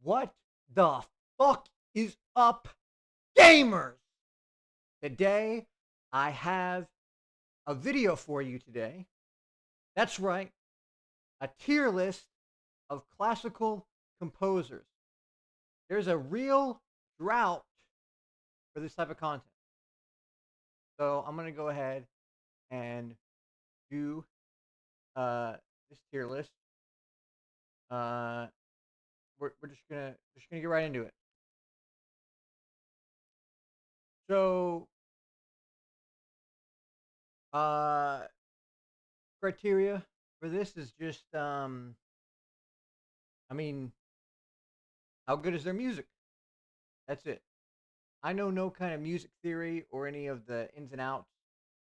What the fuck is up, gamers? Today, I have a video for you today. That's right, a tier list of classical composers. There's a real drought for this type of content. So I'm going to go ahead and do this tier list. Uh, we're just gonna get right into it. So uh, criteria for this is just I mean, how good is their music? That's it. I know no kind of music theory or any of the ins and outs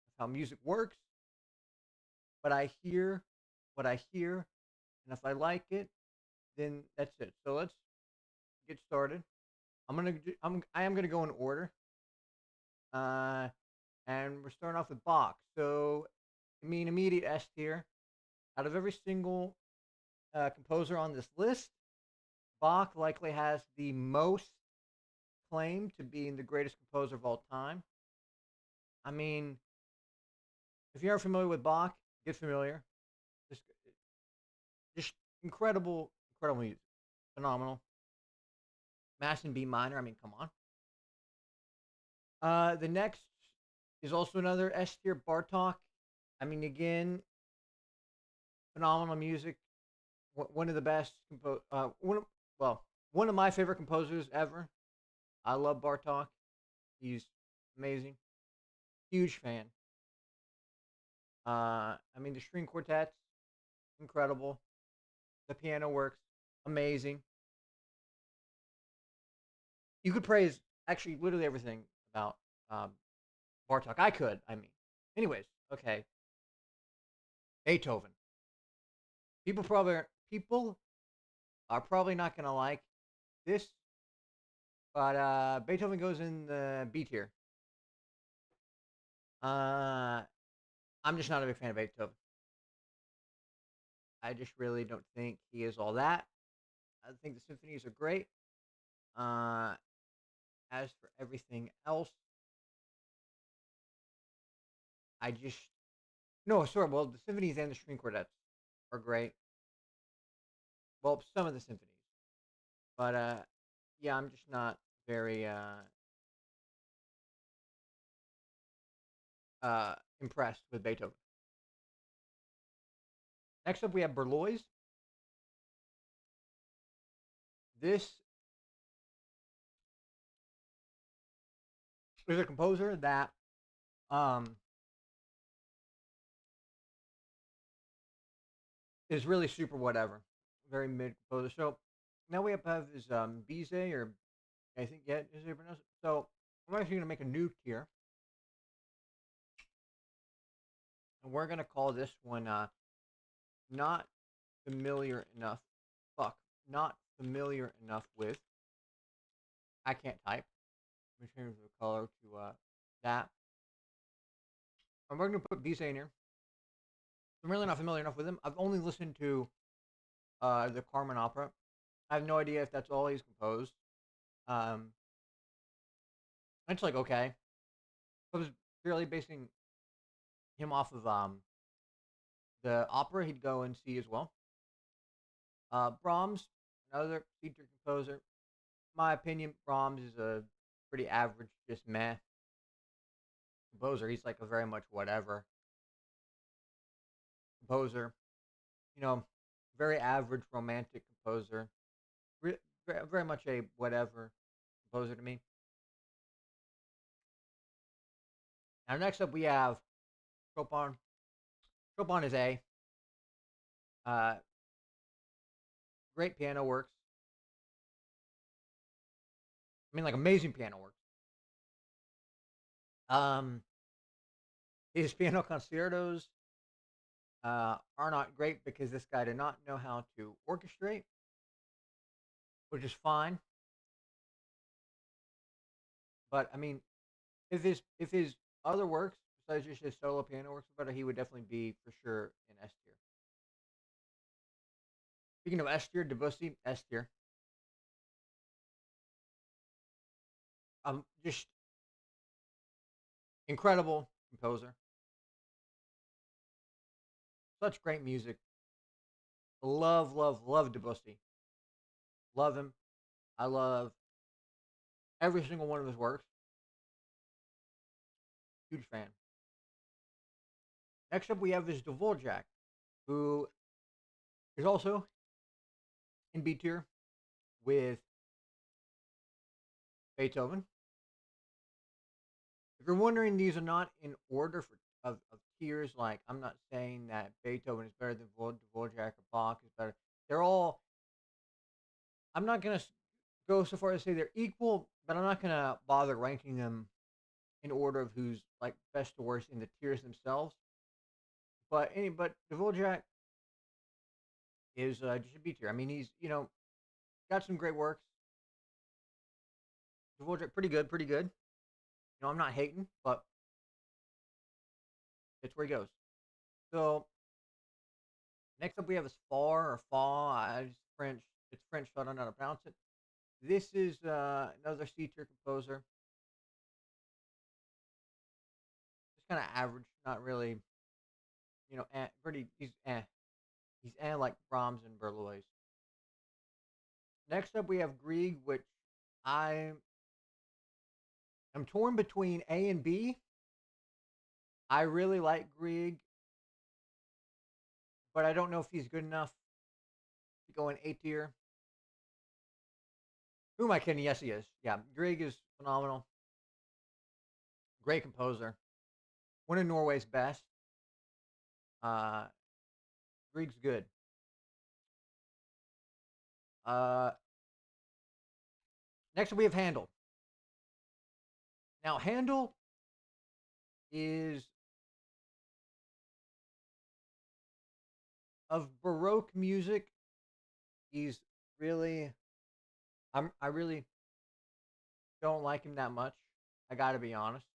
of how music works, but I hear what I hear, and if I like it, then that's it. So let's get started. I am gonna go in order, uh, and we're starting off with Bach. So, I mean, immediate S tier. Out of every single composer on this list, Bach likely has the most claim to being the greatest composer of all time. I mean, if you aren't familiar with Bach, get familiar. Just, just incredible music, phenomenal. Mass in B minor. I mean, come on. The next is also another S tier, Bartok. I mean, again, phenomenal music. One of the best one of my favorite composers ever. I love Bartok. He's amazing. Huge fan. I mean, the string quartets, incredible. The piano works, amazing. You could praise actually literally everything about um, Bartok. I could. I mean, anyways, okay. Beethoven. People are probably not gonna like this, but Beethoven goes in the B tier. Uh, I'm just not a big fan of Beethoven. I just really don't think he is all that. I think the symphonies are great. Uh, as for everything else, I just no, sorry. Well, the symphonies and the string quartets are great. Well, some of the symphonies, but yeah, I'm just not very impressed with Beethoven. Next up, we have Berlioz. This is a composer that um is really super whatever, very mid composer. So now we have this Bizet, or I think yeah, is it pronounced? So I'm actually gonna make a new tier, and we're gonna call this one not familiar enough. Fuck, not familiar enough with. I can't type. Let me change the color to that. And we're gonna put Bizet in here. I'm really not familiar enough with him. I've only listened to the Carmen opera. I have no idea if that's all he's composed. Um, it's like okay. I was purely basing him off of the opera he'd go and see as well. Brahms, another feature composer. In my opinion, Brahms is a pretty average, just meh composer. He's like a very much whatever composer. You know, very average romantic composer. Re- very much a whatever composer to me. Now, next up we have Chopin. Chopin is a uh, great piano works. I mean, like amazing piano works. Um, his piano concertos are not great because this guy did not know how to orchestrate, which is fine. But I mean, if his other works besides just his solo piano works better, he would definitely be for sure in S tier. Speaking of S tier, Debussy S tier. Just incredible composer. Such great music. Love, love, love Debussy. Love him. I love every single one of his works. Huge fan. Next up, we have is Dvorak, who is also in B tier with Beethoven. If you're wondering, these are not in order of tiers. Like, I'm not saying that Beethoven is better than Dvorak or Bach is better. They're all. I'm not gonna go so far as to say they're equal, but I'm not gonna bother ranking them in order of who's like best to worst in the tiers themselves. But Dvorak is just a B tier. I mean, he's got some great works. Dvorak pretty good, pretty good. I'm not hating, but it's where he goes. So next up we have is Far or Fa. It's French. It's French, so I don't know how to pronounce it. This is another C tier composer. Just kind of average, not really. Pretty. He's like Brahms and Berlioz. Next up we have Grieg, which I am torn between A and B. I really like Grieg, but I don't know if he's good enough to go in A tier. Who am I kidding? Yes, he is. Yeah, Grieg is phenomenal. Great composer. One of Norway's best. Uh, Grieg's good. Uh, Next we have Handel. Now Handel is of Baroque music. He's really, I really don't like him that much. I got to be honest.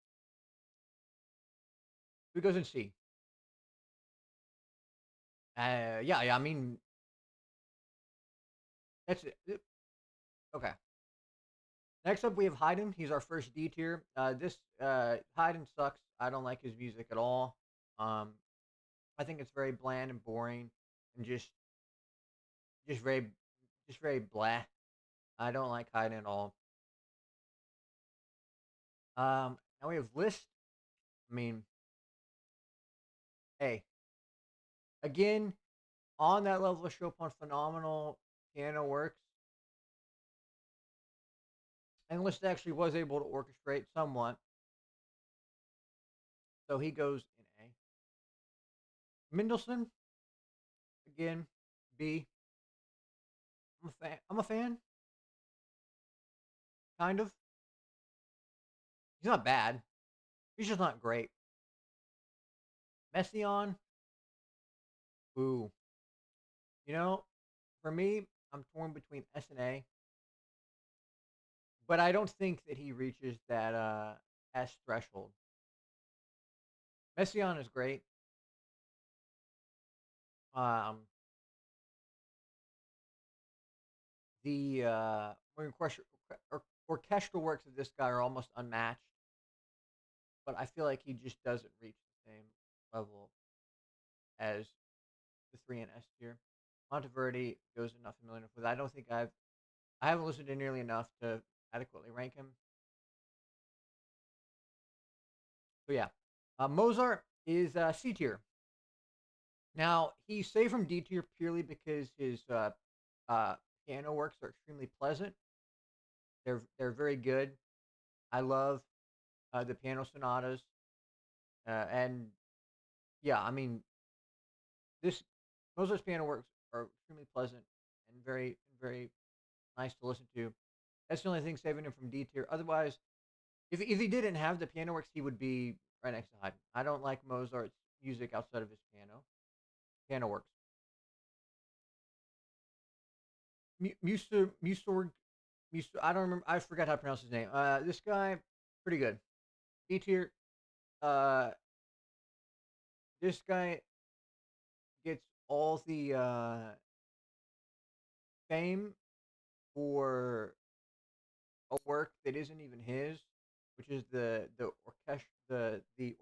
Who goes in C? Yeah, yeah. I mean, that's it. Okay. Next up, we have Haydn. He's our first D tier. This Haydn sucks. I don't like his music at all. Um, I think it's very bland and boring, and just very just very blah. I don't like Haydn at all. Now we have Liszt. I mean, hey, again on that level of Chopin, phenomenal piano works, and Liszt actually was able to orchestrate somewhat, so he goes in A. Mendelssohn again, B. I'm a fan. I'm a fan, kind of. He's not bad. He's just not great. Messiaen, ooh. You know, for me, I'm torn between S and A, but I don't think that he reaches that S threshold. Messiaen is great. Um, the orchestral works of this guy are almost unmatched, but I feel like he just doesn't reach the same level as the three in S tier. Monteverdi goes in not familiar enough with. I don't think I haven't listened to nearly enough to adequately rank him. So yeah, Mozart is C tier. Now he's saved from D tier purely because his uh, piano works are extremely pleasant. They're very good. I love the piano sonatas, and yeah, I mean this Mozart's piano works are extremely pleasant and very nice to listen to. That's the only thing saving him from D tier. Otherwise, if he didn't have the piano works, he would be right next to Haydn. I don't like Mozart's music outside of his piano works. Musorg, I don't remember. I forgot how to pronounce his name. This guy, pretty good. B tier. Uh, this guy gets all the fame for a work work that isn't even his, which is the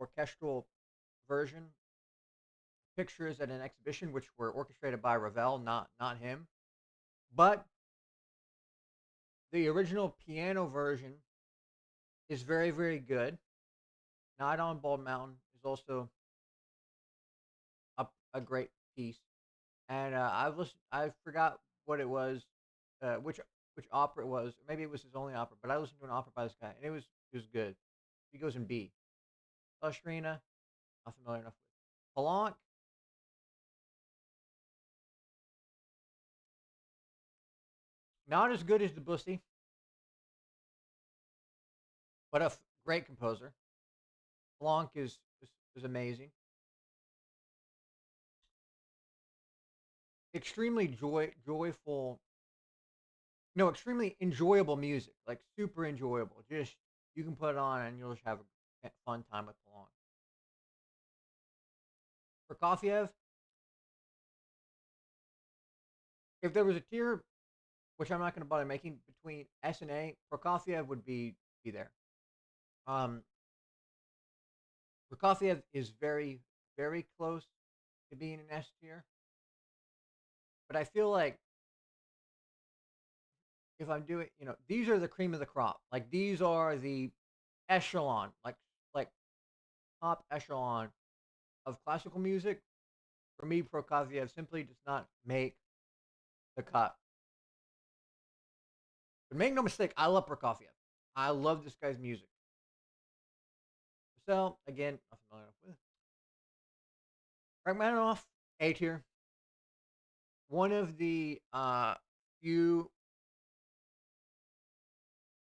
orchestral version pictures at an exhibition, which were orchestrated by Ravel, not him. But the original piano version is very very good. Night on Bald Mountain is also a great piece, and I've listened. I forgot what it was, which opera it was. Maybe it was his only opera, but I listened to an opera by this guy, and it was good. He goes in B. Ostrina, not familiar enough with. Palanque, not as good as Debussy, but great composer. Palanque is amazing. Extremely joyful, no, extremely enjoyable music, like super enjoyable. Just you can put it on and you'll just have a fun time with Palanque. Prokofiev, if there was a tier, which I'm not going to bother making, between S and A, Prokofiev would be there. Um, Prokofiev is very very close to being an S tier, but I feel like if I'm doing, these are the cream of the crop. Like these are the echelon, like top echelon of classical music. For me, Prokofiev simply does not make the cut. But make no mistake, I love Prokofiev. I love this guy's music. So again, not familiar with. Rachmaninoff, A tier. One of the few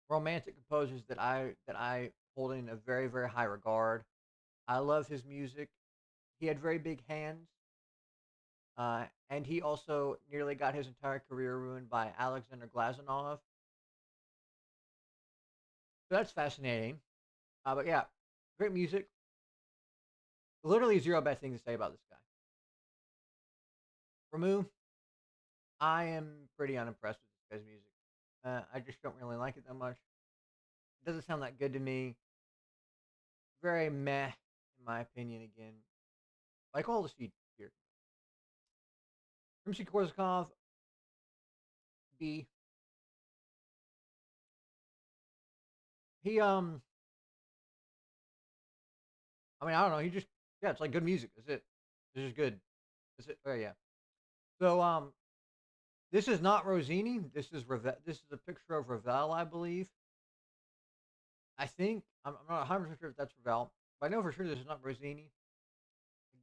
romantic composers that I hold in a very very high regard. I love his music. He had very big hands, and he also nearly got his entire career ruined by Alexander Glazunov. So that's fascinating. But yeah, great music. Literally zero bad things to say about this guy. Rameau, I am pretty unimpressed with this guy's music. I just don't really like it that much. It doesn't sound that good to me. Very meh, in my opinion. Again, like all the seed here. Rimsky Korsakov, B. He. I mean, I don't know. He just, yeah, it's like good music. That's it. It's just good. That's it. Oh yeah. So this is not Rossini. This is a picture of Ravel, I believe. I think I'm not 100% sure if that's Ravel, but I know for sure this is not Rossini.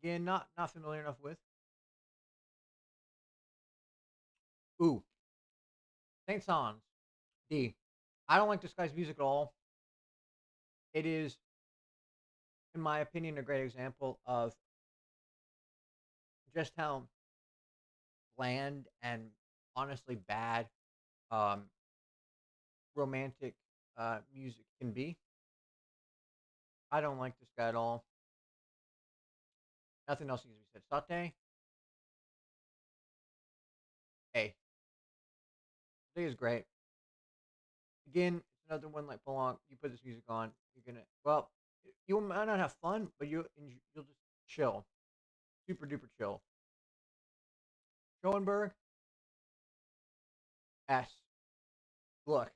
Again, not familiar enough with. Ooh, Saint Saëns. D. I don't like this guy's music at all. It is, in my opinion, a great example of just how bland and honestly bad um, romantic music can be. I don't like this guy at all. Nothing else needs to be said. Sate, A. Sate is great. Again, it's another one like Polanc. You put this music on, you're gonna, well, you might not have fun, but you'll just chill, super duper chill. Schoenberg, S. Look,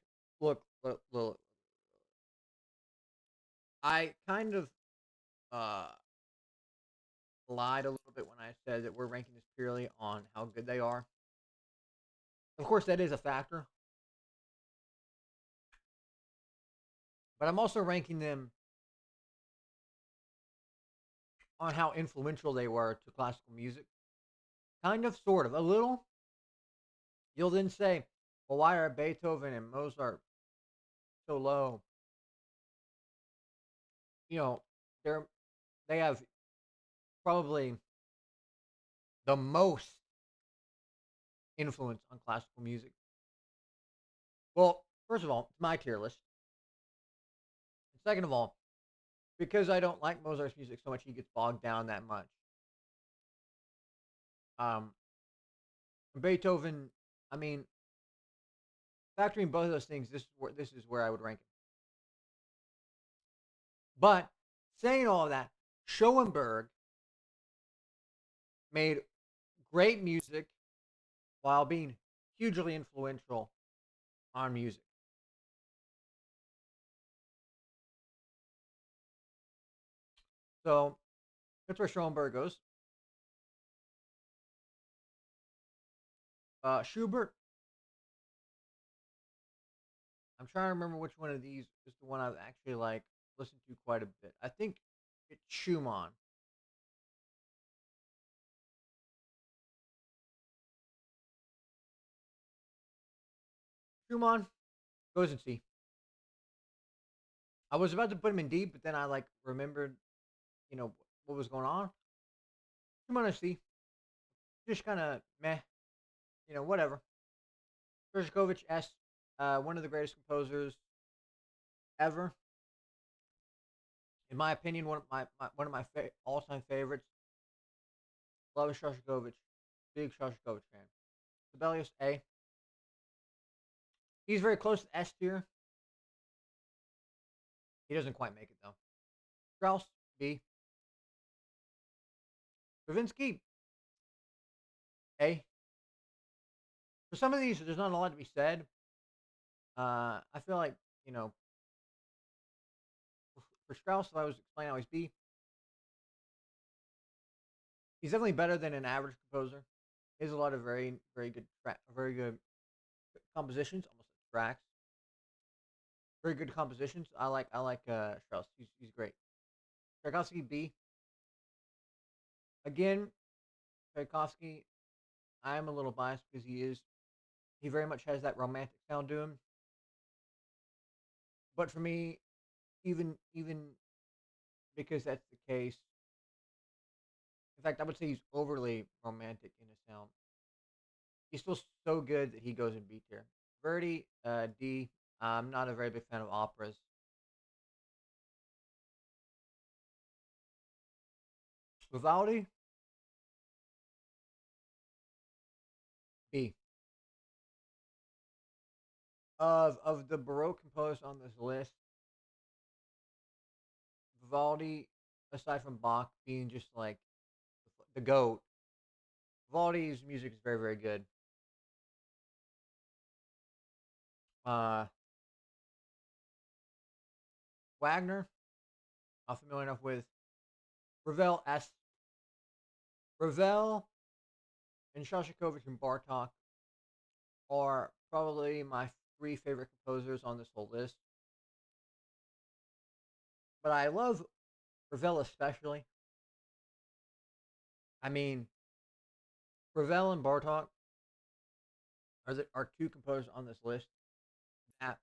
look. I kind of uh lied a little bit when I said that we're ranking this purely on how good they are. Of course, that is a factor, but I'm also ranking them on how influential they were to classical music. Kind of, sort of, a little. You'll then say, well, why are Beethoven and Mozart so low? You know, they're they have probably the most influence on classical music. Well, first of all, it's my tier list. And second of all, because I don't like Mozart's music so much, he gets bogged down that much. Um, Beethoven, I mean, factoring both of those things, this is where I would rank it. But saying all of that, Schoenberg made great music while being hugely influential on music. So that's where Schoenberg goes. Schubert, I'm trying to remember which one of these is the one I've actually like listened to quite a bit. I think it's Schumann. Schumann goes in C. I was about to put him in D, but then I like remembered, what was going on. Schumann is C. Just kind of meh, whatever. Shostakovich S. One of the greatest composers ever, in my opinion. One of my all-time favorites. Love Shostakovich. Big Shostakovich fan. Sibelius A. He's very close to S tier. He doesn't quite make it though. Strauss B. Stravinsky A. For some of these, there's not a lot to be said. I feel like for Strauss, if I was explaining how he's B, he's definitely better than an average composer. He has a lot of very very good very good compositions, almost like tracks. Very good compositions. I like Strauss. He's great. Tchaikovsky B. Again, Tchaikovsky. I am a little biased because he very much has that romantic sound to him. But for me, even because that's the case, in fact, I would say he's overly romantic in his sound. He's still so good that he goes in B tier. Verdi, D. I'm not a very big fan of operas. Vivaldi, B. Of the Baroque composers on this list, Vivaldi, aside from Bach being just like the goat, Vivaldi's music is very very good. Uh, Wagner, I'm familiar enough with. Ravel S. Ravel and Shostakovich and Bartok are probably my three favorite composers on this whole list. But I love Ravel especially. I mean, Ravel and Bartok are two composers on this list that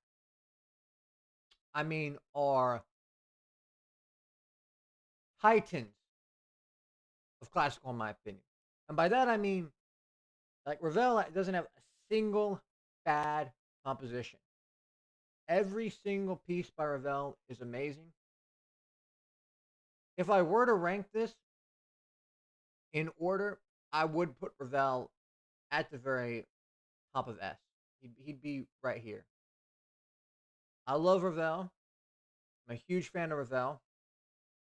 are titans of classical in my opinion. And by that I mean like Ravel doesn't have a single bad composition. Every single piece by Ravel is amazing. If I were to rank this in order, I would put Ravel at the very top of S. He'd be right here. I love Ravel. I'm a huge fan of Ravel.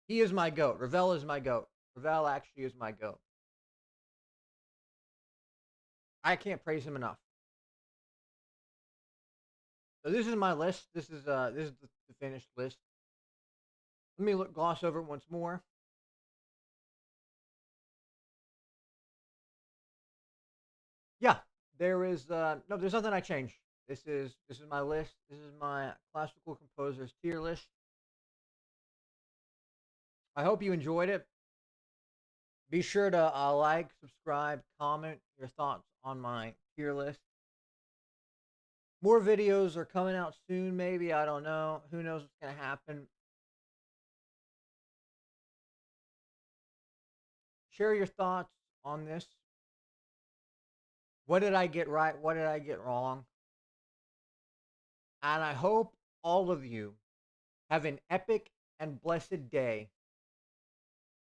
He is my goat. Ravel is my goat. Ravel actually is my goat. I can't praise him enough. So this is my list. This is the finished list. Let me gloss over it once more. Yeah, there is no. There's nothing I changed. This is my list. This is my classical composers tier list. I hope you enjoyed it. Be sure to like, subscribe, comment your thoughts on my tier list. More videos are coming out soon, maybe. I don't know. Who knows what's going to happen? Share your thoughts on this. What did I get right? What did I get wrong? And I hope all of you have an epic and blessed day